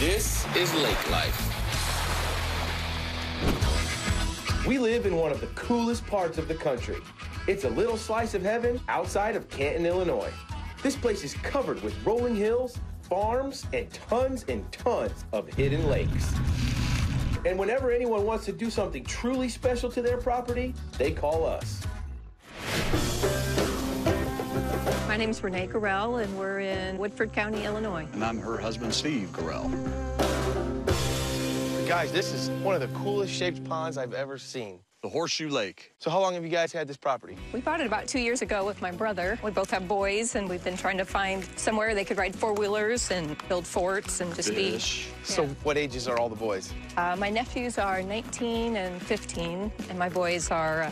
This is lake life. We live in one of the coolest parts of the country. It's a little slice of heaven outside of Canton, Illinois. This place is covered with rolling hills, farms, and tons of hidden lakes. And whenever anyone wants to do something truly special to their property, they call us. My name's Renee Gorell, and we're in Woodford County, Illinois. And I'm her husband, Steve Gorell. Guys, this is one of the coolest shaped ponds I've ever seen. The Horseshoe Lake. So how long have you guys had this property? We bought it about 2 years ago with my brother. We both have boys, and we've been trying to find somewhere they could ride four-wheelers and build forts and just Fish. be... So what ages are all the boys? My nephews are 19 and 15, and my boys are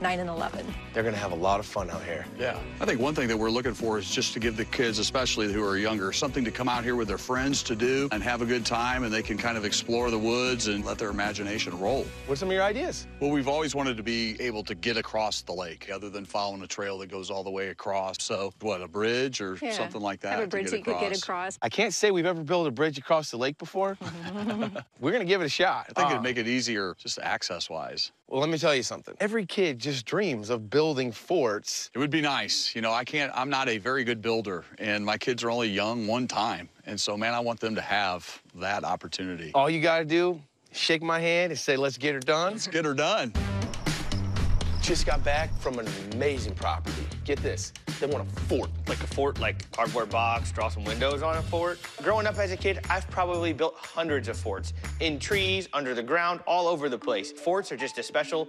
9 and 11. They're gonna have a lot of fun out here. Yeah. I think one thing that we're looking for is just to give the kids, especially who are younger, something to come out here with their friends to do and have a good time, and they can kind of explore the woods and let their imagination roll. What are some of your ideas? Well, we've always wanted to be able to get across the lake, other than following a trail that goes all the way across. So, what, a bridge or something like that? Have a bridge you could get across. I can't say we've ever built a bridge across the lake before. We're gonna give it a shot. I think it'd make it easier, just access-wise. Well, let me tell you something. Every kid just dreams of building forts. It would be nice. You know, I'm not a very good builder, and my kids are only young one time. And so, man, I want them to have that opportunity. All you gotta do is shake my hand and say, let's get her done. Let's get her done. Just got back from an amazing property. Get this, they want a fort. Like a fort, like cardboard box, draw some windows on a fort. Growing up as a kid, I've probably built hundreds of forts. In trees, under the ground, all over the place. Forts are just a special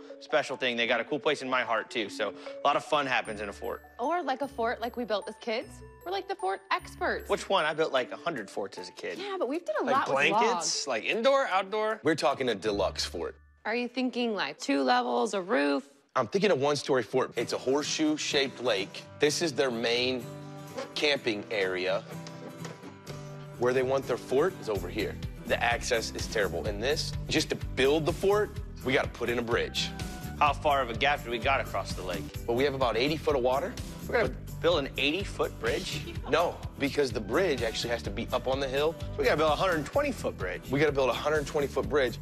thing. They got a cool place in my heart, too. So a lot of fun happens in a fort. Or like a fort like we built as kids. We're like the fort experts. Which one? I built like 100 forts as a kid. Yeah, but we've done a Like lot with logs. blankets, like indoor, outdoor. We're talking a deluxe fort. Are you thinking like 2 levels, a roof? I'm thinking a one-story fort. It's a horseshoe-shaped lake. This is their main camping area. Where they want their fort is over here. The access is terrible. And this, just to build the fort, we gotta put in a bridge. How far of a gap do we got across the lake? But we have about 80 foot of water. We're gonna build an 80-foot bridge? No, because the bridge actually has to be up on the hill. We gotta build a 120-foot bridge. We gotta build a 120-foot bridge.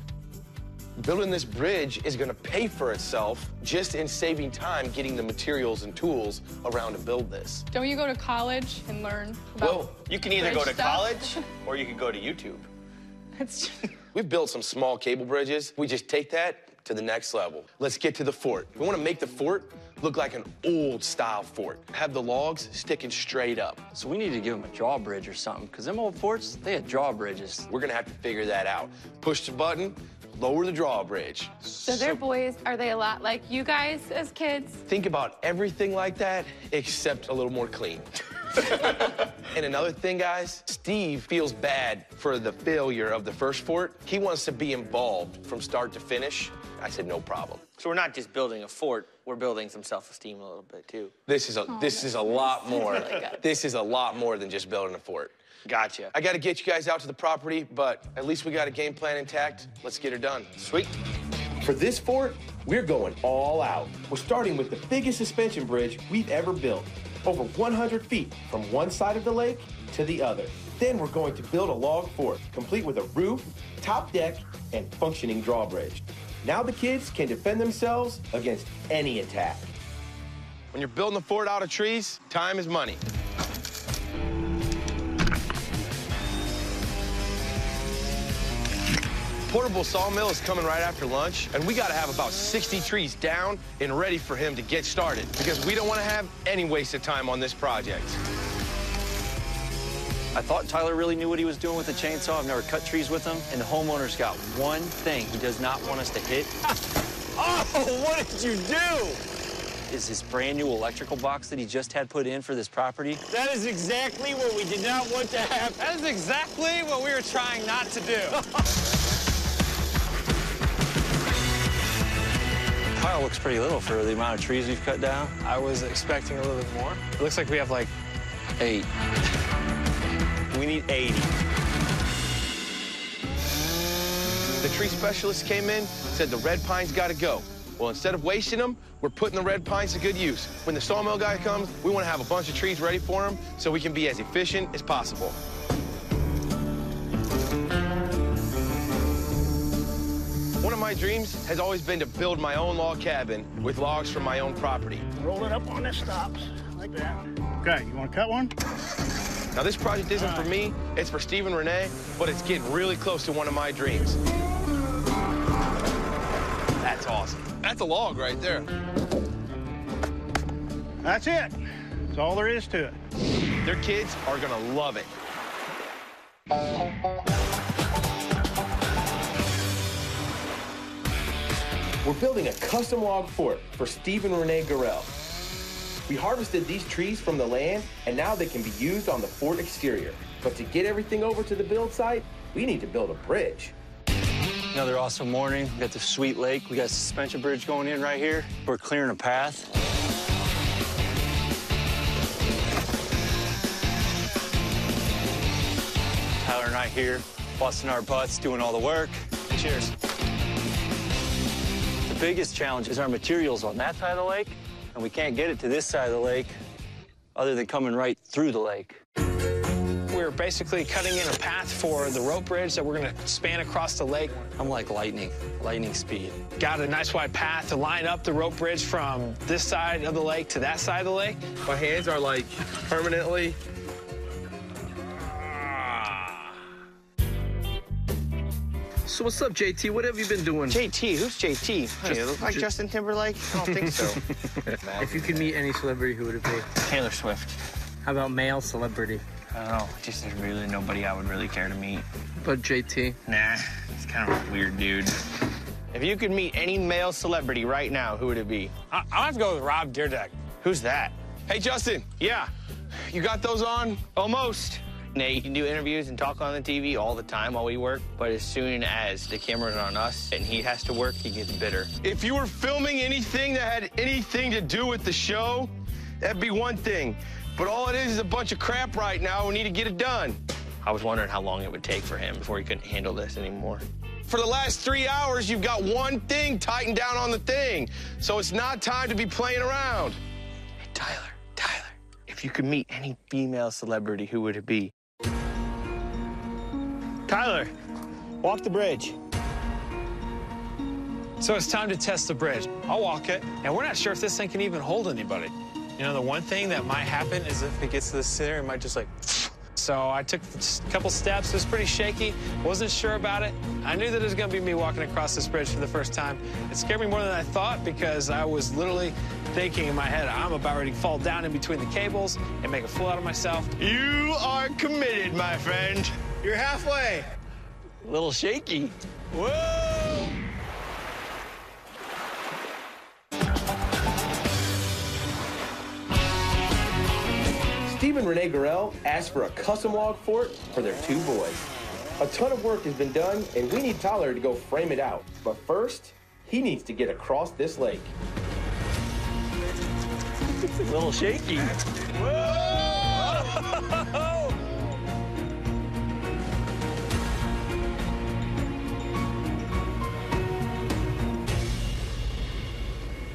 Building this bridge is gonna pay for itself just in saving time getting the materials and tools around to build this. Don't you go to college and learn about Well, You can either bridge go to stuff? college or you can go to YouTube. It's We've built some small cable bridges. We just take that to the next level. Let's get to the fort. We wanna make the fort look like an old style fort. Have the logs sticking straight up. So we need to give them a drawbridge or something, because them old forts, they had drawbridges. We're gonna have to figure that out. Push the button, lower the drawbridge. So their boys, are they a lot like you guys as kids? Think about everything like that, except a little more clean. And another thing, guys, Steve feels bad for the failure of the first fort. He wants to be involved from start to finish. I said, no problem. So we're not just building a fort, we're building some self-esteem a little bit, too. This is a lot more. really good. This is a lot more than just building a fort. Gotcha. I got to get you guys out to the property, but at least we got a game plan intact. Let's get her done. Sweet. For this fort, we're going all out. We're starting with the biggest suspension bridge we've ever built, over 100 feet from one side of the lake to the other. Then we're going to build a log fort, complete with a roof, top deck, and functioning drawbridge. Now the kids can defend themselves against any attack. When you're building a fort out of trees, time is money. Portable sawmill is coming right after lunch, and we gotta have about 60 trees down and ready for him to get started, because we don't wanna have any waste of time on this project. I thought Tyler really knew what he was doing with the chainsaw. I've never cut trees with him. And the homeowner's got one thing he does not want us to hit. Oh, what did you do? Is his brand new electrical box that he just had put in for this property. That is exactly what we did not want to happen. That is exactly what we were trying not to do. Pile looks pretty little for the amount of trees we've cut down. I was expecting a little bit more. It looks like we have like 8. We need 80. The tree specialist came in, said the red pines gotta go. Well, instead of wasting them, we're putting the red pines to good use. When the sawmill guy comes, we want to have a bunch of trees ready for him so we can be as efficient as possible. my dreams has always been to build my own log cabin with logs from my own property. Roll it up on the stops, like that. Okay, you want to cut one? Now, this project isn't for me, it's for Steve and Renee, but it's getting really close to one of my dreams. That's awesome. That's a log right there. That's it. That's all there is to it. Their kids are gonna love it. We're building a custom log fort for Steve and Renee Garrell. We harvested these trees from the land, and now they can be used on the fort exterior. But to get everything over to the build site, we need to build a bridge. Another awesome morning. We got the sweet lake. We got a suspension bridge going in right here. We're clearing a path. Tyler and I here, busting our butts, doing all the work. Cheers. The biggest challenge is our materials on that side of the lake, and we can't get it to this side of the lake other than coming right through the lake. We're basically cutting in a path for the rope bridge that we're going to span across the lake. I'm like lightning speed. Got a nice wide path to line up the rope bridge from this side of the lake to that side of the lake. My hands are like permanently. So what's up, JT? What have you been doing? JT? Who's JT? Hey, you look like Justin Timberlake? I don't think so. If you could meet any celebrity, who would it be? Taylor Swift. How about male celebrity? I don't know. Just there's really nobody I would really care to meet. But JT? Nah, he's kind of a weird dude. If you could meet any male celebrity right now, who would it be? I'll have to go with Rob Dyrdek. Who's that? Hey, Justin. Yeah. You got those on? Almost. Nate, you can do interviews and talk on the TV all the time while we work, but as soon as the camera's on us and he has to work, he gets bitter. If you were filming anything that had anything to do with the show, that'd be one thing. But all it is a bunch of crap right now. We need to get it done. I was wondering how long it would take for him before he couldn't handle this anymore. For the last 3 hours, you've got one thing tightened down on the thing. So it's not time to be playing around. Hey, Tyler, if you could meet any female celebrity, who would it be? Tyler, walk the bridge. So it's time to test the bridge. I'll walk it, and we're not sure if this thing can even hold anybody. You know, the one thing that might happen is if it gets to the center, it might just like... So I took a couple steps. It was pretty shaky. Wasn't sure about it. I knew that it was going to be me walking across this bridge for the first time. It scared me more than I thought because I was literally thinking in my head, I'm about ready to fall down in between the cables and make a fool out of myself. You are committed, my friend. You're halfway. A little shaky. Whoa! Steve and Renee Garrell asked for a custom log fort for their 2 boys. A ton of work has been done, and we need Tyler to go frame it out. But first, he needs to get across this lake. A little shaky. Whoa!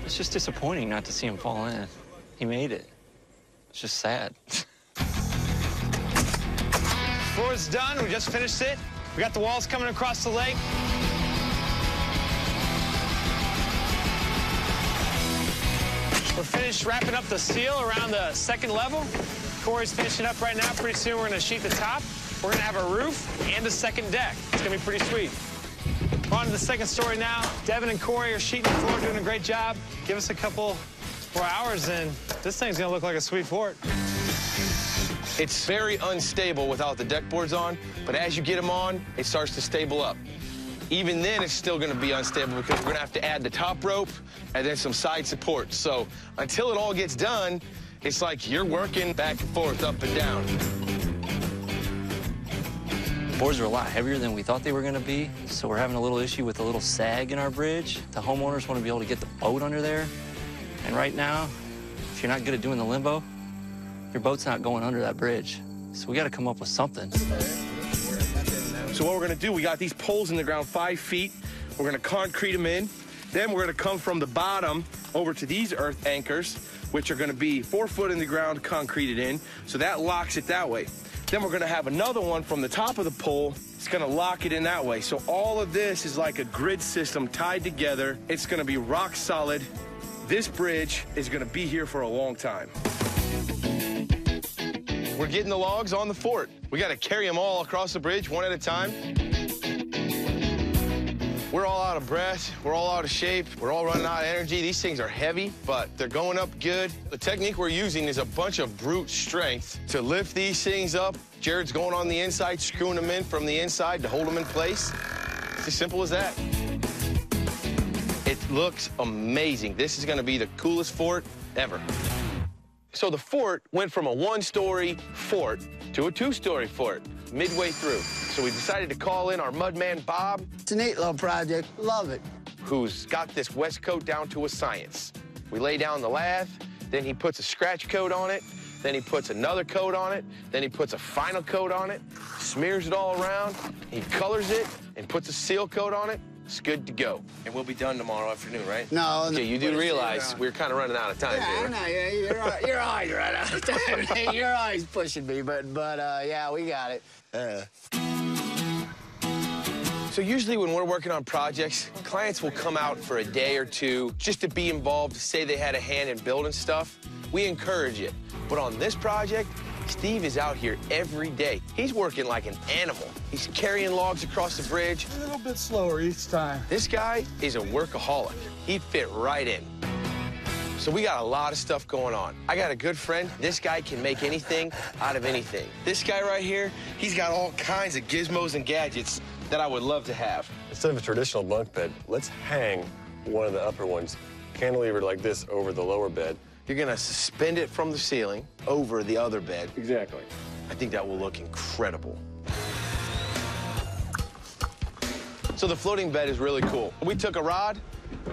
It's just disappointing not to see him fall in. He made it. It's just sad. Floor's done. We just finished it. We got the walls coming across the lake. We're finished wrapping up the steel around the 2nd level. Corey's finishing up right now. Pretty soon we're going to sheet the top. We're going to have a roof and a 2nd deck. It's going to be pretty sweet. We're on to the 2nd story now. Devin and Corey are sheeting the floor, doing a great job. Give us a couple more hours and this thing's going to look like a sweet fort. It's very unstable without the deck boards on, but as you get them on, it starts to stable up. Even then, it's still going to be unstable because we're going to have to add the top rope and then some side support. So until it all gets done, it's like you're working back and forth, up and down. Boards are a lot heavier than we thought they were going to be, so we're having a little issue with a little sag in our bridge. The homeowners want to be able to get the boat under there. And right now, if you're not good at doing the limbo, your boat's not going under that bridge. So we got to come up with something. So what we're going to do, we got these poles in the ground 5 feet. We're going to concrete them in. Then we're going to come from the bottom over to these earth anchors, which are going to be 4 foot in the ground, concreted in. So that locks it that way. Then we're gonna have another one from the top of the pole. It's gonna lock it in that way. So all of this is like a grid system tied together. It's gonna be rock solid. This bridge is gonna be here for a long time. We're getting the logs on the fort. We gotta carry them all across the bridge one at a time. We're all out of breath. We're all out of shape. We're all running out of energy. These things are heavy, but they're going up good. The technique we're using is a bunch of brute strength to lift these things up. Jared's going on the inside, screwing them in from the inside to hold them in place. It's as simple as that. It looks amazing. This is gonna be the coolest fort ever. So the fort went from a one-story fort to a two-story fort midway through. So we decided to call in our mud man, Bob. It's a neat little project. Love it. Who's got this West coat down to a science. We lay down the lath, then he puts a scratch coat on it, then he puts another coat on it, then he puts a final coat on it, smears it all around, he colors it, and puts a seal coat on it. It's good to go. And we'll be done tomorrow afternoon, right? No. Okay, you do realize we're kind of running out of time Yeah, here. I know. Yeah, you're always running out of time. You're always pushing me, but yeah, we got it. So usually when we're working on projects, clients will come out for a day or two just to be involved, to say they had a hand in building stuff. We encourage it. But on this project, Steve is out here every day. He's working like an animal. He's carrying logs across the bridge. A little bit slower each time. This guy is a workaholic. He'd fit right in. So we got a lot of stuff going on. I got a good friend. This guy can make anything out of anything. This guy right here, he's got all kinds of gizmos and gadgets that I would love to have. Instead of a traditional bunk bed, let's hang one of the upper ones, cantilever like this over the lower bed. You're gonna suspend it from the ceiling over the other bed. Exactly. I think that will look incredible. So the floating bed is really cool. We took a rod,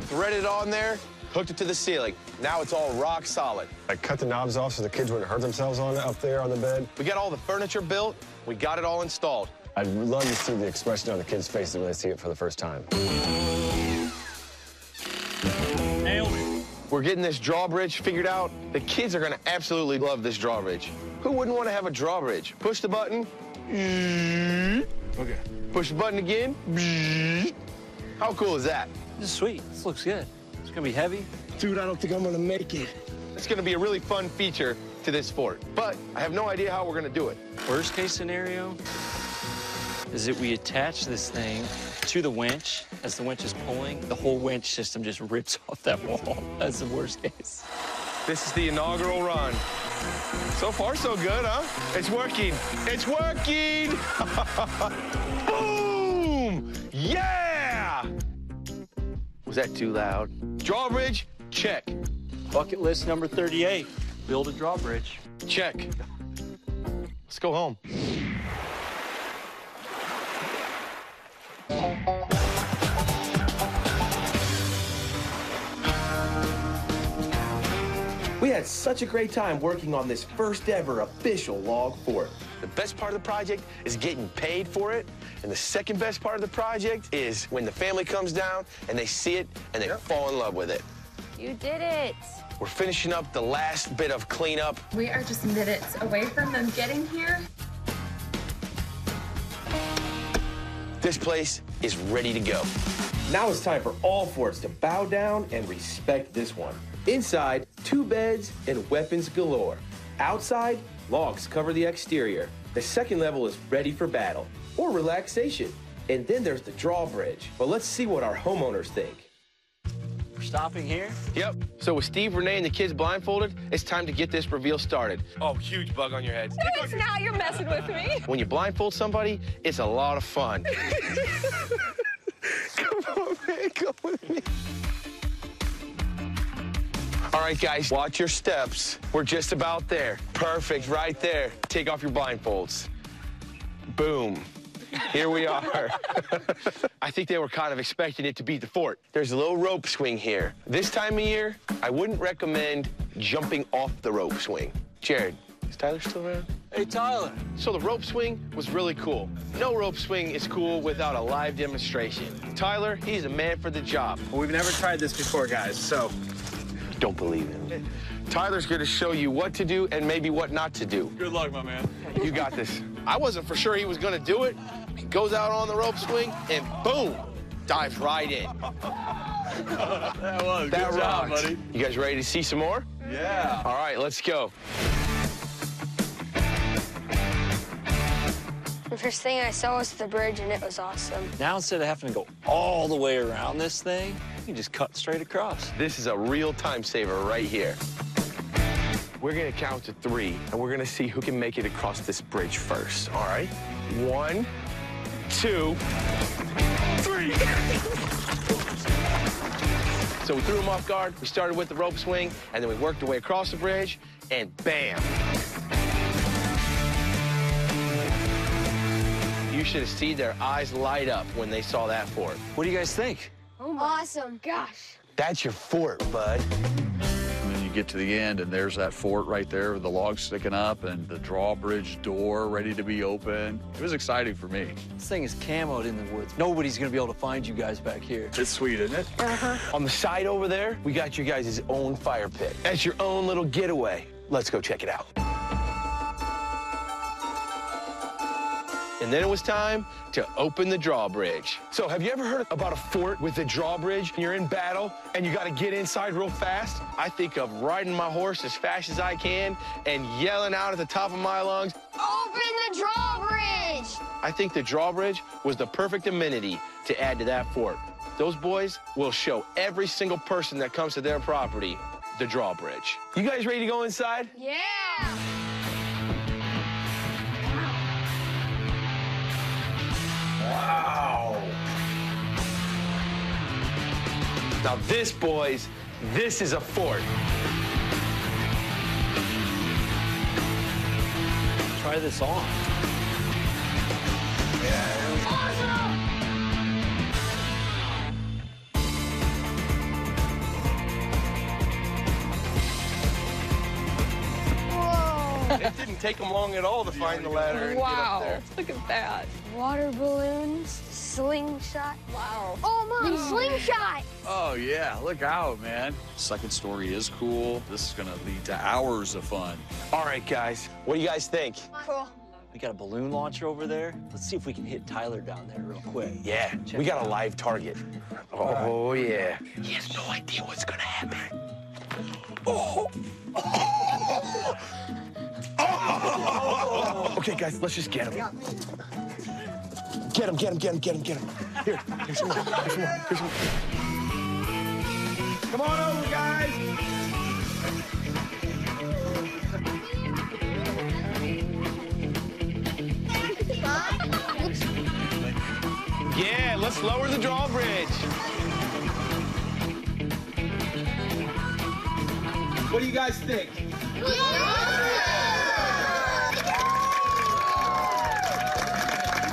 threaded it on there, hooked it to the ceiling. Now it's all rock solid. I cut the knobs off so the kids wouldn't hurt themselves on it up there on the bed. We got all the furniture built. We got it all installed. I'd love to see the expression on the kids' faces when they see it for the first time. Nailed it. We're getting this drawbridge figured out. The kids are gonna absolutely love this drawbridge. Who wouldn't want to have a drawbridge? Push the button. Okay. Push the button again. How cool is that? This is sweet. This looks good. It's gonna be heavy. Dude, I don't think I'm gonna make it. It's gonna be a really fun feature to this fort, but I have no idea how we're gonna do it. Worst case scenario is that we attach this thing to the winch. As the winch is pulling, the whole winch system just rips off that wall. That's the worst case. This is the inaugural run. So far, so good, huh? It's working. It's working! Boom! Yeah! Was that too loud? Drawbridge, check. Bucket list number 38, build a drawbridge. Check. Let's go home. We had such a great time working on this first ever official log fort. The best part of the project is getting paid for it, and the second best part of the project is when the family comes down and they see it and they fall in love with it. You did it. We're finishing up the last bit of cleanup. We are just minutes away from them getting here. This place is ready to go. Now it's time for all forts to bow down and respect this one. Inside, 2 beds and weapons galore. Outside, logs cover the exterior. The second level is ready for battle or relaxation. And then there's the drawbridge. But let's see what our homeowners think. We're stopping here? Yep. So with Steve, Renee, and the kids blindfolded, it's time to get this reveal started. Oh, huge bug on your head. No, it's not. You're messing with me. When you blindfold somebody, it's a lot of fun. Come on, man. Come with me. All right, guys, watch your steps. We're just about there. Perfect, right there. Take off your blindfolds. Boom. Here we are. I think they were kind of expecting it to be the fort. There's a little rope swing here. This time of year, I wouldn't recommend jumping off the rope swing. Jared, is Tyler still around? Hey, Tyler. So the rope swing was really cool. No rope swing is cool without a live demonstration. Tyler, he's a man for the job. Well, we've never tried this before, guys, so. Don't believe him. Tyler's gonna show you what to do and maybe what not to do. Good luck, my man. You got this. I wasn't for sure he was gonna do it. He goes out on the rope swing and boom, dives right in. That Good job, buddy. You guys ready to see some more? Yeah. All right, let's go. The first thing I saw was the bridge, and it was awesome. Now, instead of having to go all the way around this thing, you can just cut straight across. This is a real time saver right here. We're gonna count to 3, and we're gonna see who can make it across this bridge first, all right? 1, 2, 3. So we threw him off guard, we started with the rope swing, and then we worked our way across the bridge, and bam. You should have seen their eyes light up when they saw that fort. What do you guys think? Awesome. Gosh. That's your fort, bud. And then you get to the end, and there's that fort right there with the logs sticking up and the drawbridge door ready to be open. It was exciting for me. This thing is camoed in the woods. Nobody's gonna be able to find you guys back here. It's sweet, isn't it? On the side over there, we got you guys' own fire pit. That's your own little getaway. Let's go check it out. And then it was time to open the drawbridge. So have you ever heard about a fort with a drawbridge and you're in battle and you gotta get inside real fast? I think of riding my horse as fast as I can and yelling out at the top of my lungs, Open the drawbridge! I think the drawbridge was the perfect amenity to add to that fort. Those boys will show every single person that comes to their property the drawbridge. You guys ready to go inside? Yeah! Wow. Now this, boys, this is a fort. Try this on. It didn't take them long at all to find the ladder and Wow. get up there. Look at that. Water balloons, slingshot. Wow. Oh, Mom, slingshot! Oh, yeah. Look out, man. Second story is cool. This is going to lead to hours of fun. All right, guys. What do you guys think? Cool. We got a balloon launcher over there. Let's see if we can hit Tyler down there real quick. Yeah, we got a live target. Oh, yeah. He has no idea what's going to happen. Oh. Okay, guys, let's just get him. Get him, get him, get him, get him, get him. Here, here's some more, here's some more, here's some more. Come on over, guys. Yeah, let's lower the drawbridge. What do you guys think?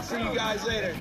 See you guys later.